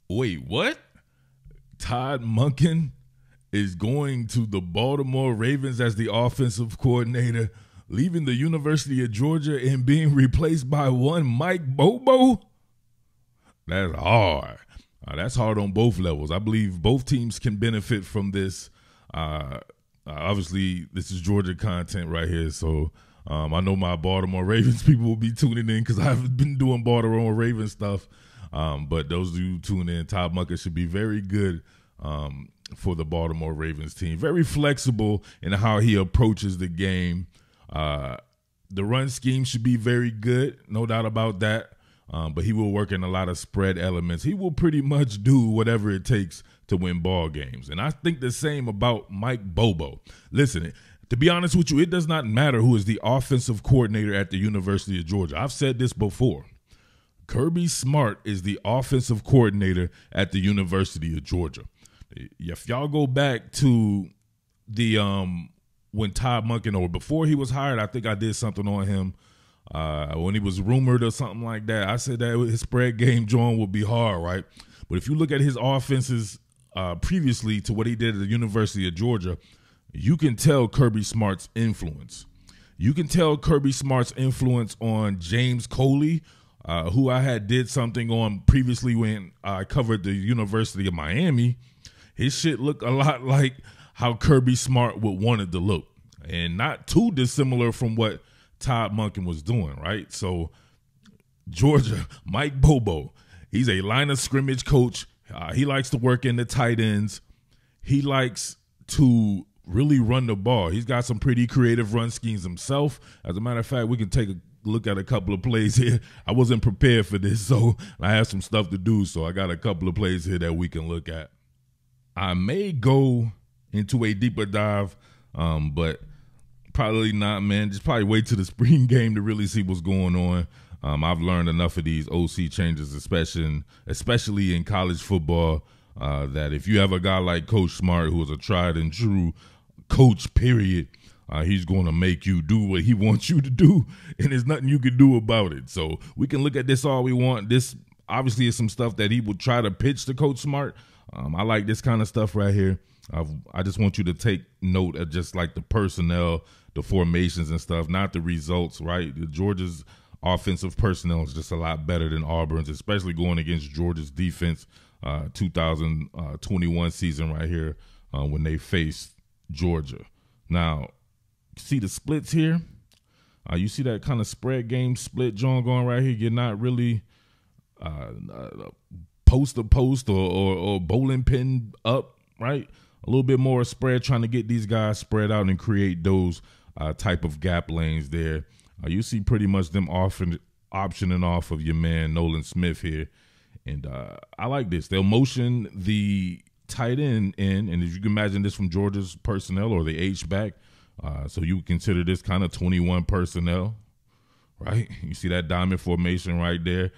Wait, what? Todd Monken is going to the Baltimore Ravens as the offensive coordinator, leaving the University of Georgia and being replaced by one Mike Bobo? That's hard. That's hard on both levels. I believe both teams can benefit from this. Obviously, this is Georgia content right here, so I know my Baltimore Ravens people will be tuning in because I've been doing Baltimore Ravens stuff. But those of you tune in, Todd Monken should be very good for the Baltimore Ravens team. Very flexible in how he approaches the game. The run scheme should be very good, no doubt about that. But he will work in a lot of spread elements. He will pretty much do whatever it takes to win ball games. And I think the same about Mike Bobo. Listen, to be honest with you, it does not matter who is the offensive coordinator at the University of Georgia. I've said this before. Kirby Smart is the offensive coordinator at the University of Georgia. If y'all go back to the when Todd Monken, or before he was hired, I think I did something on him when he was rumored or something like that. I said that his spread game drawing would be hard, right? But if you look at his offenses previously to what he did at the University of Georgia, you can tell Kirby Smart's influence. You can tell Kirby Smart's influence on James Coley, who I had did something on previously when I covered the University of Miami. His shit looked a lot like how Kirby Smart would want it to look, and not too dissimilar from what Todd Monken was doing, right? So Georgia, Mike Bobo, he's a line of scrimmage coach. He likes to work in the tight ends. He likes to really run the ball. He's got some pretty creative run schemes himself. As a matter of fact, we can take a look at a couple of plays here. I wasn't prepared for this, so I have some stuff to do, so I got a couple of plays here that we can look at. I may go into a deeper dive, but probably not, man. Just probably wait till the spring game to really see what's going on. I've learned enough of these OC changes, especially in college football, that if you have a guy like Coach Smart, who is a tried and true coach, period, he's going to make you do what he wants you to do, and there's nothing you can do about it. So we can look at this all we want. This obviously is some stuff that he would try to pitch to Coach Smart. I like this kind of stuff right here. I just want you to take note of just like the personnel, the formations and stuff, not the results, right? Georgia's offensive personnel is just a lot better than Auburn's, especially going against Georgia's defense 2021 season right here when they faced Georgia. Now, see the splits here? You see that kind of spread game split, John, going right here? You're not really post to post or bowling pin up, right? A little bit more spread, trying to get these guys spread out and create those type of gap lanes there. You see pretty much them optioning off of your man Nolan Smith here. And I like this. They'll motion the tight end in, and if you can imagine this from Georgia's personnel or the H-back, so you would consider this kind of 21 personnel, right? You see that diamond formation right there.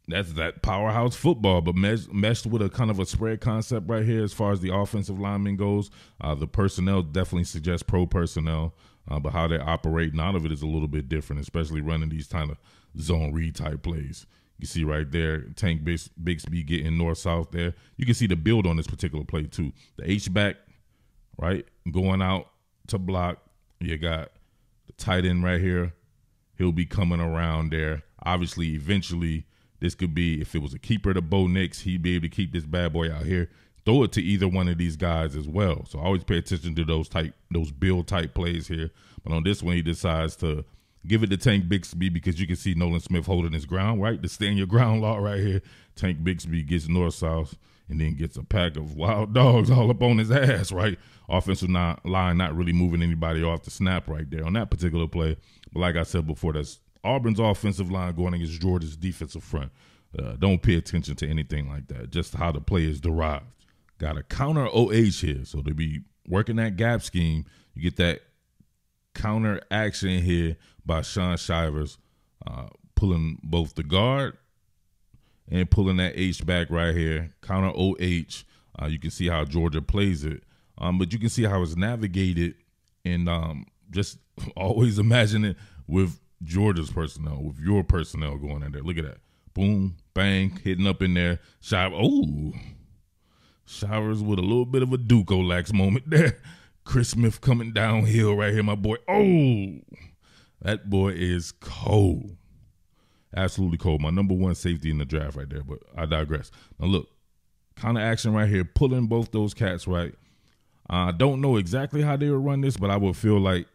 That's that powerhouse football, but meshed with a kind of a spread concept right here as far as the offensive lineman goes. The personnel definitely suggests pro personnel, but how they operate, none of it is a little bit different, especially running these kind of zone read type plays. You see right there, Tank Bixby getting north-south there. You can see the build on this particular play too. The H-back, right, going out to block. You got the tight end right here. He'll be coming around there. Obviously, eventually, this could be, if it was a keeper to Bo Nix, he'd be able to keep this bad boy out here. Throw it to either one of these guys as well. So always pay attention to those build type plays here. But on this one, he decides to give it to Tank Bixby because you can see Nolan Smith holding his ground, right? The stand your ground law right here. Tank Bixby gets north-south and then gets a pack of wild dogs all up on his ass, right? Offensive line not really moving anybody off the snap right there on that particular play. But like I said before, that's Auburn's offensive line going against Georgia's defensive front. Don't pay attention to anything like that, just how the play is derived. Got a counter OH here, so to be working that gap scheme, you get that counter action here by Sean Shivers, pulling both the guard and pulling that H back right here, counter OH. You can see how Georgia plays it, but you can see how it's navigated, and just always imagine it with Georgia's personnel, with your personnel going in there. Look at that. Boom, bang, hitting up in there. Shivers with a little bit of a Duco-lax moment there. Chris Smith coming downhill right here, my boy. Oh, that boy is cold. Absolutely cold. My number one safety in the draft right there, but I digress. Now look, kind of action right here, pulling both those cats right. I don't know exactly how they would run this, but I would feel like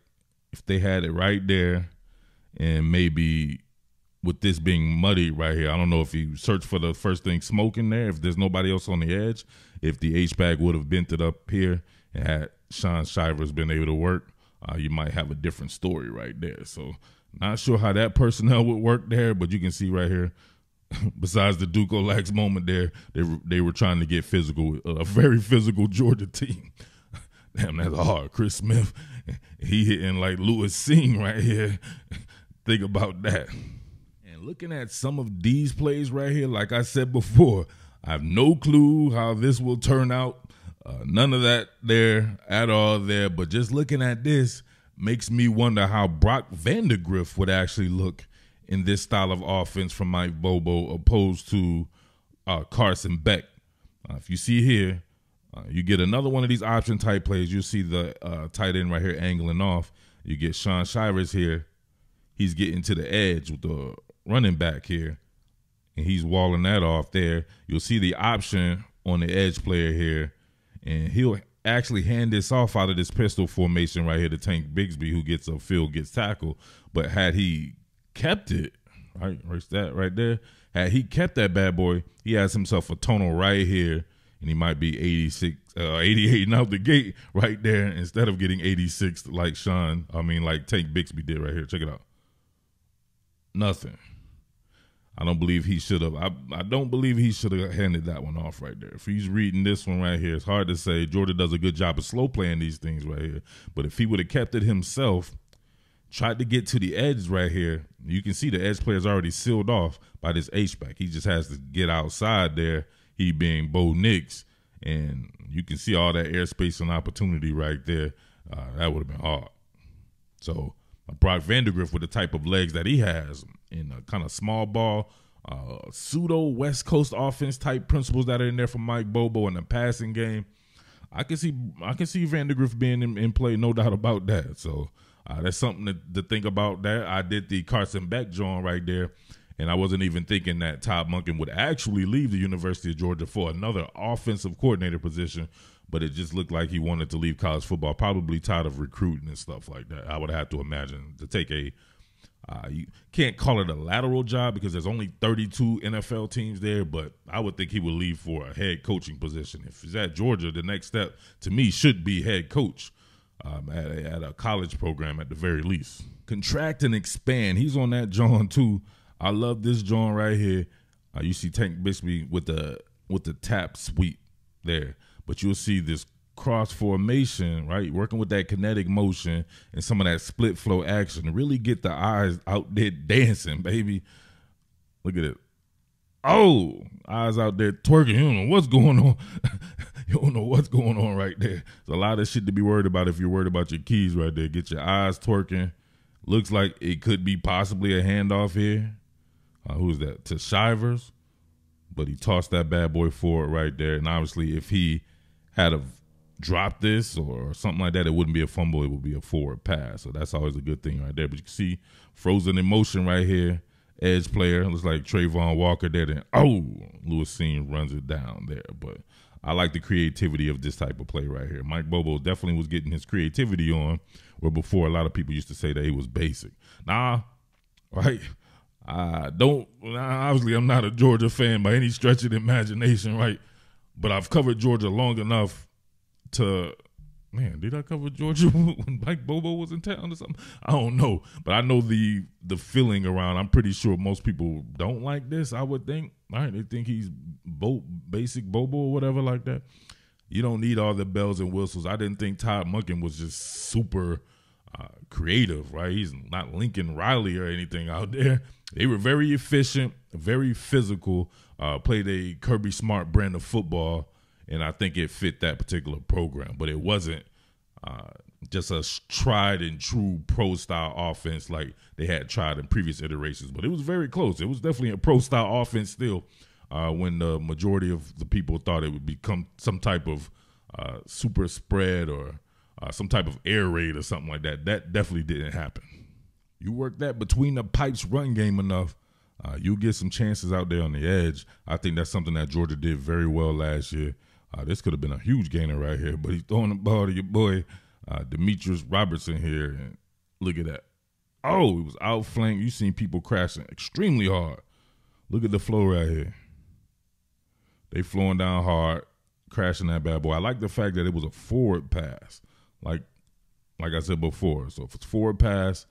if they had it right there and maybe with this being muddy right here, I don't know if you search for the first thing smoking there, if there's nobody else on the edge, if the H-back would have bent it up here and had Sean Shivers been able to work, you might have a different story right there. So not sure how that personnel would work there, but you can see right here, besides the Duco-lax moment there, they were trying to get physical, a very physical Georgia team. Damn, that's hard. Chris Smith, he hitting like Lewis Singh right here. Think about that. And looking at some of these plays right here, like I said before, I have no clue how this will turn out. None of that there at all there. But just looking at this makes me wonder how Brock Vandagriff would actually look in this style of offense from Mike Bobo opposed to Carson Beck. If you see here, you get another one of these option type plays. You'll see the tight end right here angling off. You get Sean Shivers here. He's getting to the edge with the running back here, and he's walling that off there. You'll see the option on the edge player here, and he'll actually hand this off out of this pistol formation right here to Tank Bigsby, who gets a field, gets tackled. But had he kept it, right, where's that right there? Had he kept that bad boy, he has himself a tonal right here, and he might be 88 and out the gate right there instead of getting 86 like Tank Bixby did right here. Check it out. Nothing. I don't believe he should have. I don't believe he should have handed that one off right there. If he's reading this one right here, it's hard to say. Georgia does a good job of slow playing these things right here. But if he would have kept it himself, tried to get to the edge right here, you can see the edge player is already sealed off by this H-back. He just has to get outside there, he being Bo Nix, and you can see all that airspace and opportunity right there. That would have been hard. So Brock Vandagriff with the type of legs that he has in a kind of small ball, pseudo West Coast offense type principles that are in there from Mike Bobo in the passing game, I can see Vandagriff being in play, no doubt about that. So that's something to think about there. I did the Carson Beck joint right there, and I wasn't even thinking that Todd Monken would actually leave the University of Georgia for another offensive coordinator position, but it just looked like he wanted to leave college football, probably tired of recruiting and stuff like that. I would have to imagine to take you can't call it a lateral job because there's only 32 NFL teams there, but I would think he would leave for a head coaching position. If he's at Georgia, the next step to me should be head coach at a college program at the very least. Contract and expand. He's on that John too. I love this John right here. You see Tank Bixby with the tap sweep there, but you'll see this cross formation, right? Working with that kinetic motion and some of that split flow action to really get the eyes out there dancing, baby. Look at it. Oh, eyes out there twerking. You don't know what's going on. You don't know what's going on right there. There's a lot of shit to be worried about if you're worried about your keys right there. Get your eyes twerking. Looks like it could be possibly a handoff here. Who's that? To Shivers. But he tossed that bad boy forward right there. And obviously if he had dropped this or something like that, it wouldn't be a fumble. It would be a forward pass. So that's always a good thing right there. But you can see frozen in motion right here. Edge player. Looks like Trayvon Walker there. Then, Lewis Singh runs it down there. But I like the creativity of this type of play right here. Mike Bobo definitely was getting his creativity on, where before a lot of people used to say that he was basic. Nah, right? Obviously I'm not a Georgia fan by any stretch of the imagination, right? But I've covered Georgia long enough did I cover Georgia when Mike Bobo was in town or something? I don't know. But I know the feeling around. I'm pretty sure most people don't like this, I would think. All right, they think he's basic Bobo or whatever like that. You don't need all the bells and whistles. I didn't think Todd Monken was just super creative, right? He's not Lincoln Riley or anything out there. They were very efficient, very physical, played a Kirby Smart brand of football, and I think it fit that particular program. But it wasn't just a tried and true pro style offense like they had tried in previous iterations. But it was very close. It was definitely a pro style offense still when the majority of the people thought it would become some type of super spread or some type of air raid or something like that. That definitely didn't happen. You work that between the pipes run game enough, you'll get some chances out there on the edge. I think that's something that Georgia did very well last year. This could have been a huge gainer right here, but he's throwing the ball to your boy Demetrius Robertson here, and look at that. Oh, he was outflanked. You seen people crashing extremely hard. Look at the flow right here. They flowing down hard, crashing that bad boy. I like the fact that it was a forward pass, like I said before. So if it's forward pass,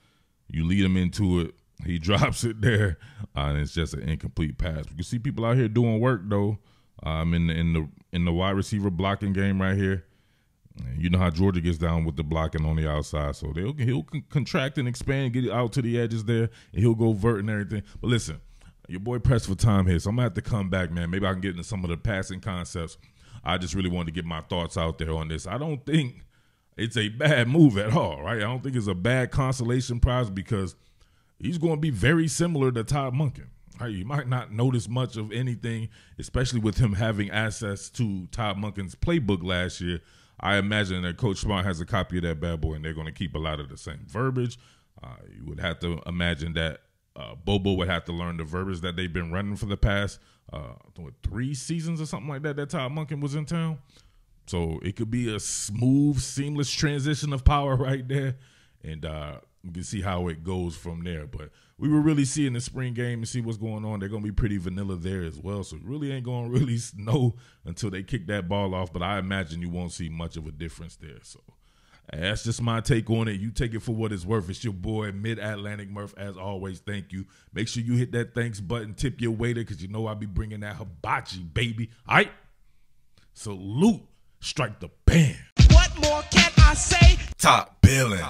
you lead him into it. He drops it there, and it's just an incomplete pass. You can see people out here doing work though. In the wide receiver blocking game right here. You know how Georgia gets down with the blocking on the outside, so he'll contract and expand, get it out to the edges there, and he'll go vert and everything. But listen, your boy pressed for time here, so I'm gonna have to come back, man. Maybe I can get into some of the passing concepts. I just really wanted to get my thoughts out there on this. I don't think it's a bad move at all, right? I don't think it's a bad consolation prize because he's going to be very similar to Todd Monken. You might not notice much of anything, especially with him having access to Todd Monken's playbook last year. I imagine that Coach Smart has a copy of that bad boy, and they're going to keep a lot of the same verbiage. You would have to imagine that Bobo would have to learn the verbiage that they've been running for the past 3 seasons or something like that Todd Monken was in town. So it could be a smooth, seamless transition of power right there, and you can see how it goes from there. But we will really see in the spring game and see what's going on. They're going to be pretty vanilla there as well. So it really ain't going to really know until they kick that ball off. But I imagine you won't see much of a difference there. So that's just my take on it. You take it for what it's worth. It's your boy, Mid-Atlantic Murph. As always, thank you. Make sure you hit that thanks button. Tip your waiter because you know I'll be bringing that hibachi, baby. All right? Salute. Strike the band. What more can I say? Top Billin.